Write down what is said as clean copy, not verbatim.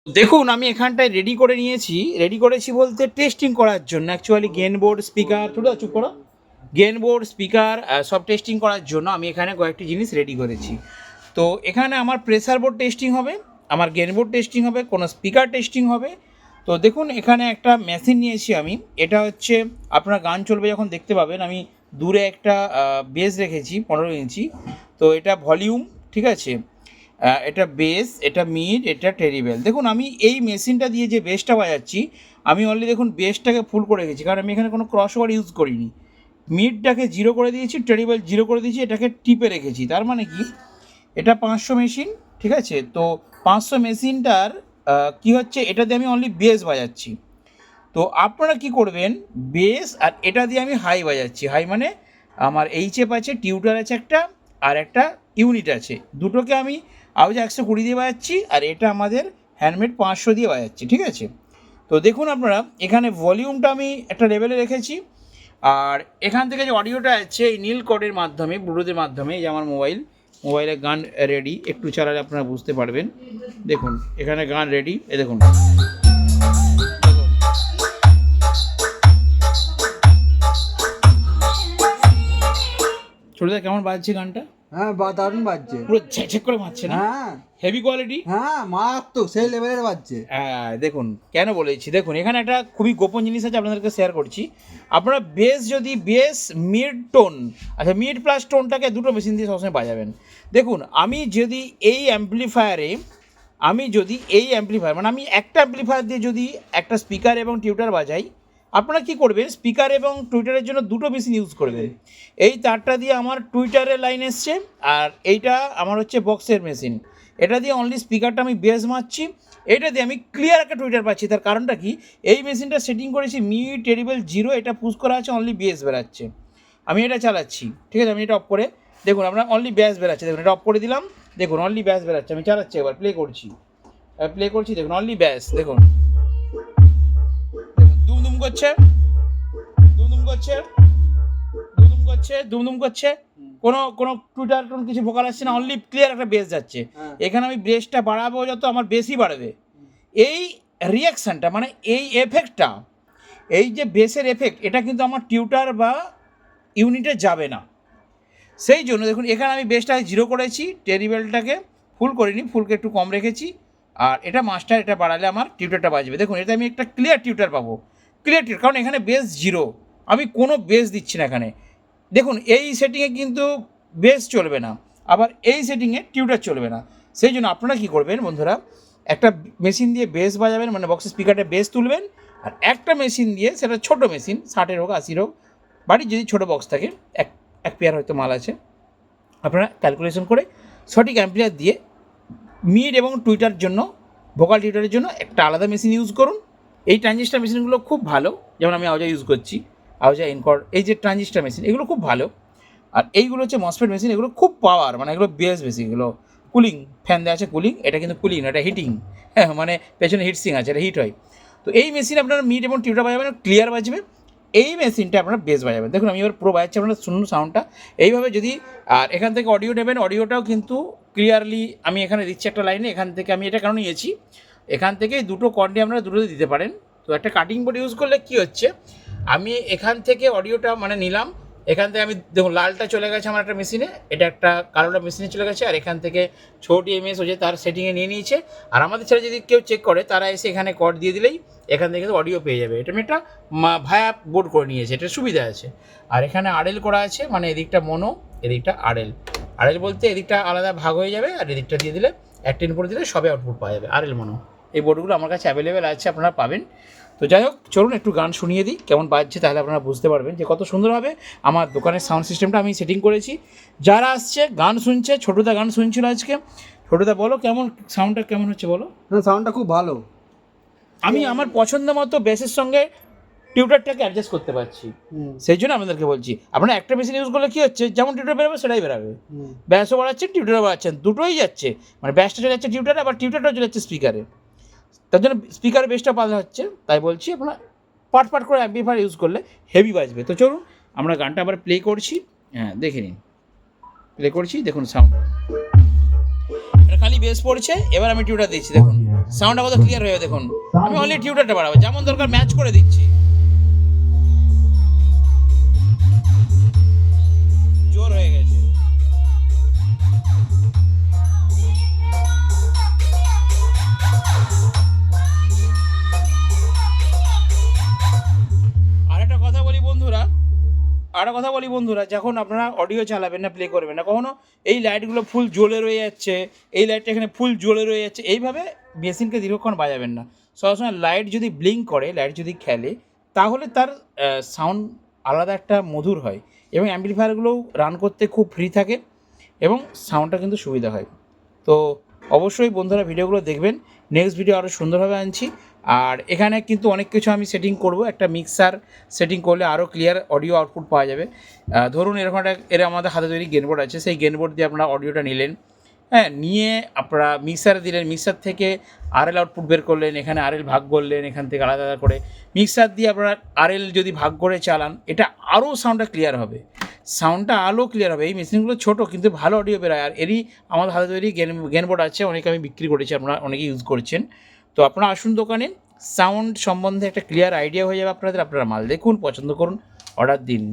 দেখুন আমি এখানটায় রেডি করে নিয়েছি, রেডি করেছি বলতে টেস্টিং করার জন্য অ্যাকচুয়ালি গেন বোর্ড স্পিকার, চুপ করো, গেন বোর্ড স্পিকার সব টেস্টিং করার জন্য আমি এখানে কয়েকটি জিনিস রেডি করেছি। তো এখানে আমার প্রেসার বোর্ড টেস্টিং হবে, আমার গেন বোর্ড টেস্টিং হবে, কোনো স্পিকার টেস্টিং হবে। তো দেখুন এখানে একটা মেশিন নিয়েছি আমি, এটা হচ্ছে আপনার গান চলবে যখন দেখতে পাবেন। আমি দূরে একটা বেস রেখেছি 15 ইঞ্চি, তো এটা ভলিউম, ঠিক আছে, এটা বেস, এটা মিড, এটা টেরিবেল। দেখুন আমি এই মেশিনটা দিয়ে যে বেসটা বাজাচ্ছি, আমি অনলি দেখুন বেসটাকে ফুল করে রেখেছি, কারণ আমি এখানে কোনো ক্রস ওভার ইউজ করিনি। মিডটাকে জিরো করে দিয়েছি, টেরিবেল জিরো করে দিয়েছি, এটাকে টিপে রেখেছি। তার মানে কি, এটা 500 মেশিন, ঠিক আছে। তো 500 মেশিনটার কি হচ্ছে, এটা দিয়ে আমি অনলি বেস বাজাচ্ছি। তো আপনারা কি করবেন, বেস আর এটা দিয়ে আমি হাই বাজাচ্ছি। হাই মানে আমার এইচএফ আছে, টিউটার আছে একটা, আর একটা ইউনিট আছে, দুটোকে আমি আওয়াজ 120 দিয়ে বাজাচ্ছি, আর এটা আমাদের হ্যান্ডমেড 500 দিয়ে বাজাচ্ছি, ঠিক আছে। তো দেখুন আপনারা এখানে ভলিউমটা আমি একটা লেভেলে রেখেছি, আর এখান থেকে যে অডিওটা আছে এই নীল কোডের মাধ্যমে, ব্লুটুথের মাধ্যমে, এই যে আমার মোবাইলে গান রেডি, একটু চালালে আপনারা বুঝতে পারবেন। দেখুন এখানে গান রেডি, এ দেখুন, ছোটদা কেমন বাজছে গানটা? হ্যাঁ দারুণ বাজছে, পুরো ঝেকঝেক করে মারছে না? হ্যাঁ হেভি কোয়ালিটি। হ্যাঁ মারাত্মক, সেই লেভেলের বাজছে। হ্যাঁ দেখুন কেন বলেছি, দেখুন এখানে একটা খুবই গোপন জিনিস আছে, আপনাদেরকে শেয়ার করছি। আপনারা বেস যদি বেস মিড টোন, আচ্ছা মিড প্লাস টোনটাকে দুটো মেশিন দিয়ে সবসময় বাজাবেন। দেখুন আমি যদি এই অ্যাম্পলিফায়ারে, মানে আমি একটা অ্যাম্পলিফায়ার দিয়ে যদি একটা স্পিকার এবং টিউটার বাজাই, আপনারা কি করবেন, স্পিকার এবং টুইটারের জন্য দুটো মেশিন ইউজ করবেন। এই তারটা দিয়ে আমার টুইটারের লাইন এসছে, আর এইটা আমার হচ্ছে বক্সের মেশিন। এটা দিয়ে অনলি স্পিকারটা আমি বেস মারছি, এটা দিয়ে আমি ক্লিয়ার একটা টুইটার পাচ্ছি। তার কারণটা কি, এই মেশিনটা সেটিং করেছি মিড টেরিবেল জিরো, এটা পুশ করা আছে, অনলি বেস বেরাচ্ছে। আমি এটা চালাচ্ছি, ঠিক আছে, আমি এটা অফ করে দেখুন, আপনার অনলি ব্যাস বেরাচ্ছে, দেখুন এটা অফ করে দিলাম, দেখুন অনলি ব্যাস বেরাচ্ছে। আমি চালাচ্ছি, এবার প্লে করছি, দেখুন অনলি ব্যাস, দেখুন দুমদুম করছে, দুমদুম করছে, দুমদুম করছে, কোনো টুইটার টোন কিছু ভোকাল আসছে না, অনলি ক্লিয়ার একটা বেস যাচ্ছে। এখানে আমি বেসটা বাড়াবো যত, আমার বেশি বাড়বে। এই রিয়াকশানটা মানে এই এফেক্টটা, এই যে বেসের এফেক্ট, এটা কিন্তু আমার টিউটার বা ইউনিটে যাবে না। সেই জন্য দেখুন এখানে আমি বেসটাকে জিরো করেছি, টেরিবেলটাকে ফুল করিনি, ফুলকে একটু কম রেখেছি, আর এটা মাস্টার, এটা বাড়ালে আমার টিউটারটা বাজবে। দেখুন এটা আমি একটা ক্লিয়ার টিউটার পাবো, ক্লিয়ার টিউটার, কারণ এখানে বেস জিরো, আমি কোনো বেস দিচ্ছি না এখানে। দেখুন এই সেটিংয়ে কিন্তু বেস চলবে না, আবার এই সেটিংয়ে টিউটার চলবে না। সেই জন্য আপনারা কী করবেন বন্ধুরা, একটা মেশিন দিয়ে বেস বাজাবেন, মানে বক্সের স্পিকারটা বেস তুলবেন, আর একটা মেশিন দিয়ে, সেটা ছোটো মেশিন 60-এর হোক 80-এর হোক, বাড়ির যদি ছোটো বক্স থাকে, এক পেয়ার হয়তো মাল আছে, আপনারা ক্যালকুলেশন করে সঠিক অ্যাম্পিয়ার দিয়ে মিড এবং টুইটার জন্য, ভোকাল টিউটারের জন্য একটা আলাদা মেশিন ইউজ করুন। এই ট্রানজিস্টার মেশিনগুলো খুব ভালো, যেমন আমি আওজা ইউজ করছি, আওজা এনকর, এই যে ট্রানজিস্টার মেশিন, এগুলো খুব ভালো। আর এইগুলো হচ্ছে মসফেট মেশিন, এগুলো খুব পাওয়ার, মানে এগুলো বেস বেশি, এগুলো কুলিং ফ্যান দেওয়া আছে, কুলিং, এটা কিন্তু কুলিং না, এটা হিটিং, হ্যাঁ মানে পেছনে হিটসিং আছে, এটা হিট হয়। তো এই মেশিন আপনারা মিড এবং টিউটার বাজাবেন, ক্লিয়ার বাজবে। এই মেশিনটা আপনারা বেস বাজাবেন। দেখুন আমি এবার পুরো বাজাচ্ছি, আপনারা শুনুন সাউন্ডটা এইভাবে। যদি আর এখান থেকে অডিও নেবেন, অডিওটাও কিন্তু ক্লিয়ারলি আমি এখানে দিচ্ছি একটা লাইনে, এখান থেকে আমি এটা কেন নিয়েছি, এখান থেকে দুটো কর্ডে আপনারা দুটোতে দিতে পারেন। তো একটা কাটিং বোর্ড ইউজ করলে কী হচ্ছে, আমি এখান থেকে অডিওটা মানে নিলাম, এখান থেকে আমি দেখুন লালটা চলে গেছে আমার একটা মেশিনে, এটা একটা কালোটা মেশিনে চলে গেছে, আর এখান থেকে ছোটি এমএস হচ্ছে তার সেটিংয়ে নিয়ে নিয়েছে। আর আমাদের ছেড়ে যদি কেউ চেক করে, তারা এসে এখানে কর্ড দিয়ে দিলেই এখান থেকে অডিও পেয়ে যাবে। এটা আমি একটা ভায়া বোর্ড করে নিয়েছে, এটা সুবিধা আছে। আর এখানে আরএল করা আছে, মানে এদিকটা মনো, এদিকটা আরএল বলতে এদিকটা আলাদা ভাগ হয়ে যাবে, আর এদিকটা দিয়ে দিলে একটা ইনপুট দিলে সবে আউটপুট পাওয়া যাবে, আরএল মনো। এই বোর্ডগুলো আমার কাছে অ্যাভেলেবেল আছে, আপনারা পাবেন। তো যাই হোক, চলুন একটু গান শুনিয়ে দিই কেমন বাজছে, তাহলে আপনারা বুঝতে পারবেন যে কত সুন্দরভাবে আমার দোকানের সাউন্ড সিস্টেমটা আমি সেটিং করেছি। যারা আসছে গান শুনছে, ছোটদা গান শুনছিল আজকে, ছোটদা বলো কেমন সাউন্ডটা কেমন হচ্ছে বলো। না সাউন্ডটা খুব ভালো, আমি আমার পছন্দ মতো বেসের সঙ্গে টিউটারটাকে অ্যাডজাস্ট করতে পারছি, সেই জন্য আপনাদেরকে বলছি। আপনারা একটা মেশিন ইউজ করলে কী হচ্ছে, যেমন টিউটার বেরোবে সেটাই বেরোবে, ব্যাসও বাড়াচ্ছেন টিউটারও বাড়াচ্ছেন, দুটোই যাচ্ছে, মানে ব্যাসটা চলে যাচ্ছে টিউটারে, আবার টিউটারটাও চলে যাচ্ছে স্পিকারে, তার জন্য স্পিকার বেসটা পাল্লা হচ্ছে। তাই বলছি আপনারা পাট করে অ্যাম্পলিফায়ার ইউজ করলে হেভি বাজবে। তো চলুন আমরা গানটা আবার প্লে করছি, হ্যাঁ দেখে নিন, প্লে করছি, দেখুন সাউন্ড, এটা খালি বেস পড়ছে, এবার আমি টিউটার দিচ্ছি, দেখুন সাউন্ডটা কত ক্লিয়ার হয়ে যাবে দেখুন। আমি অনলি টিউটারটা বাড়াবো, যেমন দরকার ম্যাচ করে দিচ্ছি। জোর হয়ে গেছে। আরেকটা কথা বলি বন্ধুরা, যখন আপনারা অডিও চালাবেন না, প্লে করবেন না, কখনো এই লাইটগুলো ফুল জ্বলে রয়ে যাচ্ছে, এই লাইটটা এখানে ফুল জ্বলে রয়ে যাচ্ছে, এইভাবে মেশিনকে দীর্ঘক্ষণ বাজাবেন না। সবসময় লাইট যদি ব্লিঙ্ক করে, লাইট যদি খেলে, তাহলে তার সাউন্ড আলাদা একটা মধুর হয় এবং অ্যাম্পলিফায়ারগুলোও রান করতে খুব ফ্রি থাকে এবং সাউন্ডটা কিন্তু সুবিধা হয়। তো অবশ্যই বন্ধুরা ভিডিওগুলো দেখবেন, নেক্সট ভিডিও আরও সুন্দরভাবে আনছি। আর এখানে কিন্তু অনেক কিছু আমি সেটিং করব, একটা মিক্সার সেটিং করলে আরও ক্লিয়ার অডিও আউটপুট পাওয়া যাবে। ধরুন এরকম একটা আমাদের হাতে তৈরি গেনবোর্ড আছে, সেই গেনবোর্ড দিয়ে আপনারা অডিওটা নিলেন, হ্যাঁ, নিয়ে আপনারা মিক্সারে দিলেন, মিক্সার থেকে আরএল আউটপুট বের করলেন, এখানে আরএল ভাগ করলেন, এখান থেকে আলাদা আলাদা করে মিক্সার দিয়ে আপনারা আরএল যদি ভাগ করে চালান, এটা আরও সাউন্ডটা ক্লিয়ার হবে, এই মেশিনগুলো ছোটো কিন্তু ভালো অডিও বেরোয়। আর এরই আমাদের হাতে তৈরি গেনবোর্ড আছে, অনেকে আমি বিক্রি করেছি, আপনারা অনেকে ইউজ করছেন। তো আপনারা আসুন দোকানে, সাউন্ড সম্বন্ধে একটা ক্লিয়ার আইডিয়া হয়ে যাবে আপনারা মাল দেখুন, পছন্দ করুন, অর্ডার দিন।